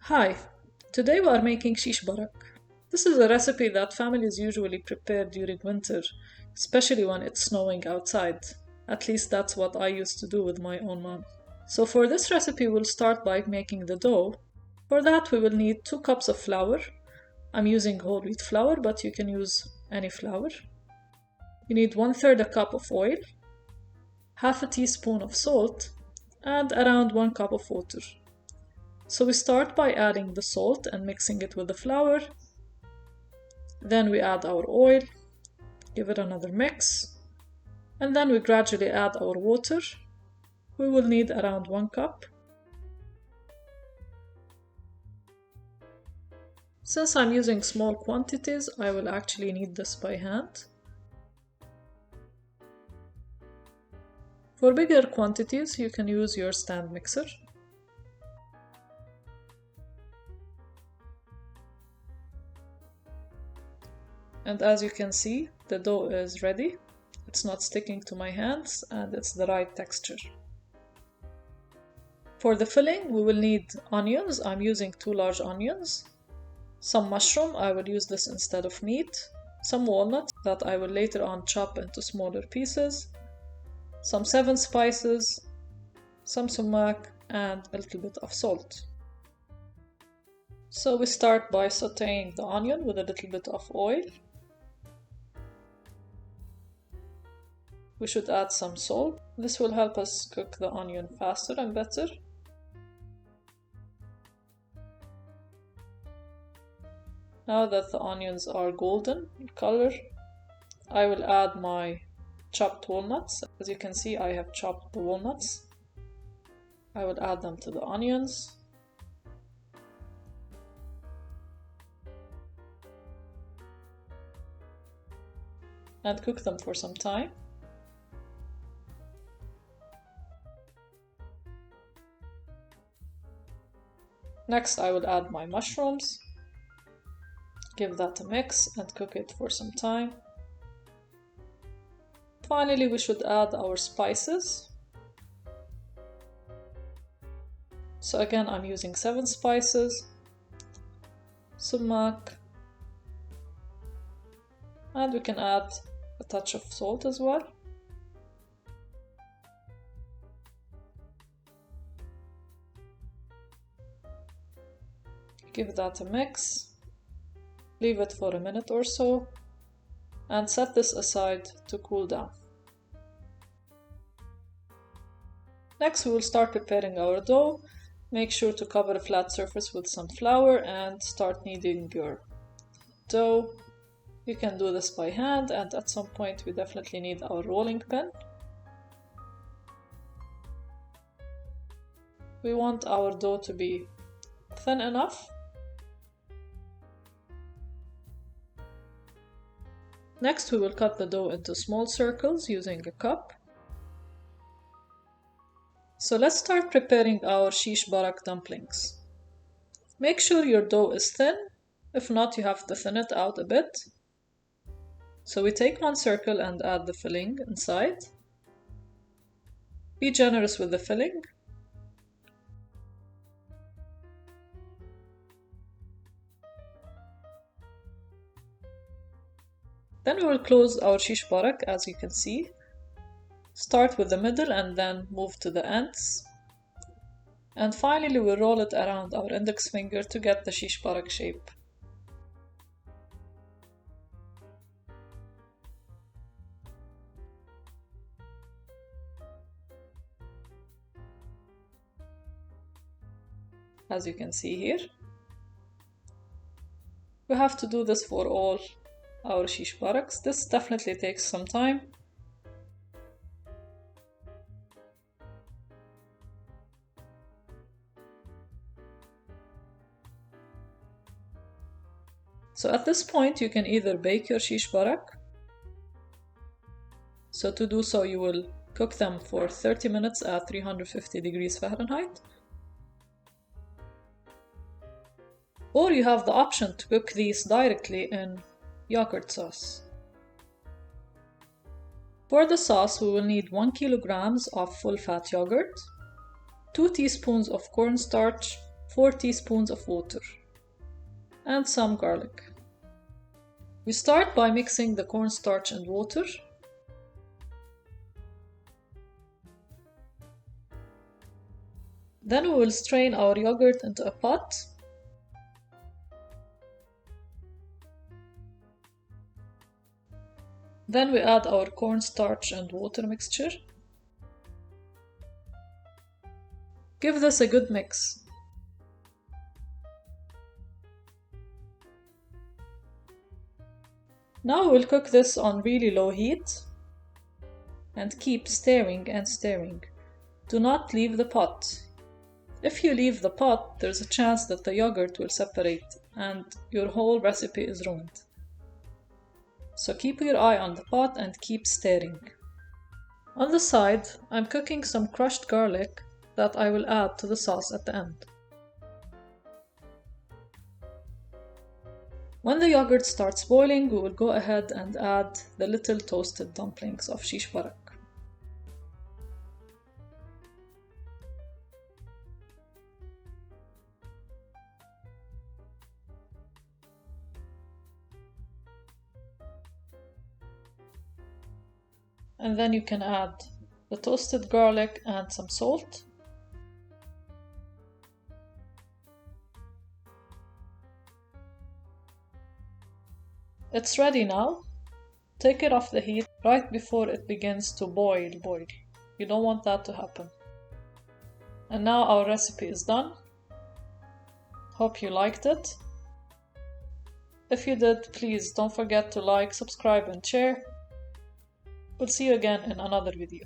Hi, today we are making sheesh barak. This is a recipe that families usually prepare during winter, especially when it's snowing outside. At least that's what I used to do with my own mom. So for this recipe, we'll start by making the dough. For that, we will need 2 cups of flour. I'm using whole wheat flour, but you can use any flour. You need 1/3 a cup of oil, half a teaspoon of salt, and around 1 cup of water. So we start by adding the salt and mixing it with the flour. Then we add our oil, give it another mix, and then we gradually add our water. We will need around 1 cup. Since I'm using small quantities, I will actually knead this by hand. For bigger quantities, you can use your stand mixer. And as you can see, the dough is ready. It's not sticking to my hands and it's the right texture. For the filling, we will need onions. I'm using 2 large onions. Some mushroom, I will use this instead of meat. Some walnuts that I will later on chop into smaller pieces. Some 7 spices, some sumac, and a little bit of salt. So we start by sauteing the onion with a little bit of oil. We should add some salt. This will help us cook the onion faster and better. Now that the onions are golden in color, I will add my chopped walnuts. As you can see, I have chopped the walnuts. I will add them to the onions. And cook them for some time. Next, I will add my mushrooms, give that a mix and cook it for some time. Finally, we should add our spices. So again, I'm using 7 spices, sumac, and we can add a touch of salt as well. Give that a mix, leave it for a minute or so, and set this aside to cool down. Next, we will start preparing our dough. Make sure to cover a flat surface with some flour and start kneading your dough. You can do this by hand, and at some point we definitely need our rolling pin. We want our dough to be thin enough. Next, we will cut the dough into small circles using a cup. So let's start preparing our sheesh barak dumplings. Make sure your dough is thin. If not, you have to thin it out a bit. So we take 1 circle and add the filling inside. Be generous with the filling. Then we will close our sheesh barak, as you can see. Start with the middle and then move to the ends. And finally we roll it around our index finger to get the sheesh barak shape. As you can see here. We have to do this for all our sheesh baraks. This definitely takes some time. So at this point you can either bake your sheesh barak. So to do so, you will cook them for 30 minutes at 350 degrees Fahrenheit. Or you have the option to cook these directly in yogurt sauce. For the sauce, we will need 1 kilogram of full-fat yogurt, 2 teaspoons of cornstarch, 4 teaspoons of water, and some garlic. We start by mixing the cornstarch and water. Then we will strain our yogurt into a pot. Then we add our cornstarch and water mixture. Give this a good mix. Now we'll cook this on really low heat and keep stirring and stirring. Do not leave the pot. If you leave the pot, there's a chance that the yogurt will separate and your whole recipe is ruined. So keep your eye on the pot and keep stirring. On the side, I'm cooking some crushed garlic that I will add to the sauce at the end. When the yogurt starts boiling, we will go ahead and add the little toasted dumplings of sheesh barak. And then you can add the toasted garlic and some salt. It's ready now. Take it off the heat right before it begins to boil. You don't want that to happen. And now our recipe is done. Hope you liked it. If you did, please don't forget to like, subscribe and share. We'll see you again in another video.